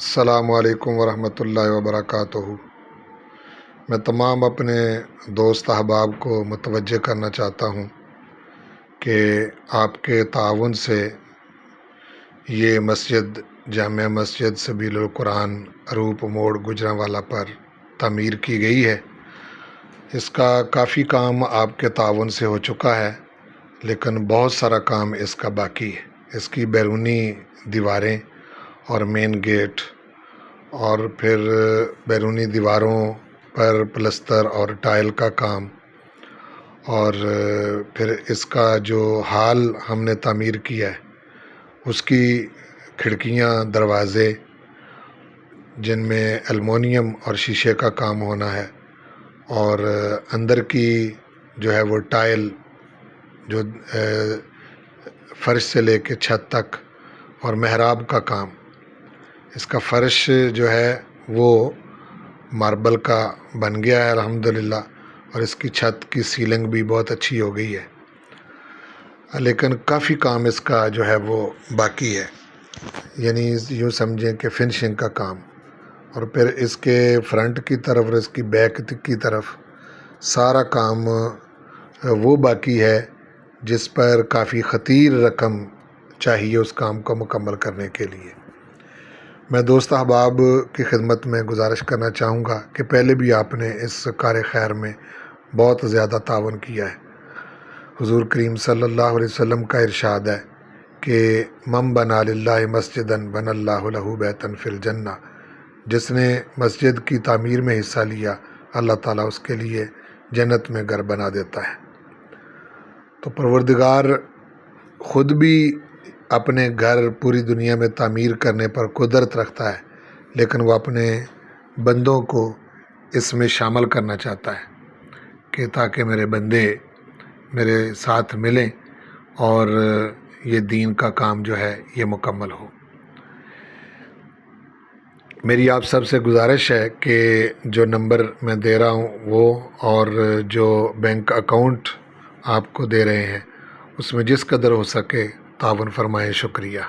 السلام علیکم ورحمۃ اللہ وبرکاتہ۔ میں تمام اپنے دوست احباب کو متوجہ کرنا چاہتا ہوں کہ آپ کے تعاون سے یہ مسجد جامع مسجد سبیل القرآن اروپ موڑ گجرانوالہ پر تعمیر کی گئی ہے۔ اس کا کافی کام آپ کے تعاون سے ہو چکا ہے، لیکن بہت سارا کام اس کا باقی ہے۔ اس کی بیرونی دیواریں اور مین گیٹ اور پھر بیرونی دیواروں پر پلستر اور ٹائل کا کام، اور پھر اس کا جو ہال ہم نے تعمیر کیا ہے اس کی کھڑکیاں دروازے جن میں ایلومینیم اور شیشے کا کام ہونا ہے، اور اندر کی جو ہے وہ ٹائل جو فرش سے لے کے چھت تک، اور محراب کا کام۔ اس کا فرش جو ہے وہ ماربل کا بن گیا ہے الحمدللہ، اور اس کی چھت کی سیلنگ بھی بہت اچھی ہو گئی ہے، لیکن کافی کام اس کا جو ہے وہ باقی ہے، یعنی یوں سمجھیں کہ فنشنگ کا کام۔ اور پھر اس کے فرنٹ کی طرف اور اس کی بیک کی طرف سارا کام وہ باقی ہے جس پر کافی خطیر رقم چاہیے اس کام کو مکمل کرنے کے لیے۔ میں دوست احباب کی خدمت میں گزارش کرنا چاہوں گا کہ پہلے بھی آپ نے اس کار خیر میں بہت زیادہ تعاون کیا ہے۔ حضور کریم صلی اللہ علیہ وسلم کا ارشاد ہے کہ من بنا للہ مسجدا بنى اللہ لہ بیتا فی الجنہ، جس نے مسجد کی تعمیر میں حصہ لیا اللہ تعالیٰ اس کے لیے جنت میں گھر بنا دیتا ہے۔ تو پروردگار خود بھی اپنے گھر پوری دنیا میں تعمیر کرنے پر قدرت رکھتا ہے، لیکن وہ اپنے بندوں کو اس میں شامل کرنا چاہتا ہے کہ تاکہ میرے بندے میرے ساتھ ملیں اور یہ دین کا کام جو ہے یہ مکمل ہو۔ میری آپ سب سے گزارش ہے کہ جو نمبر میں دے رہا ہوں وہ، اور جو بینک اکاؤنٹ آپ کو دے رہے ہیں، اس میں جس قدر ہو سکے تعاون فرمائیں۔ شکریہ۔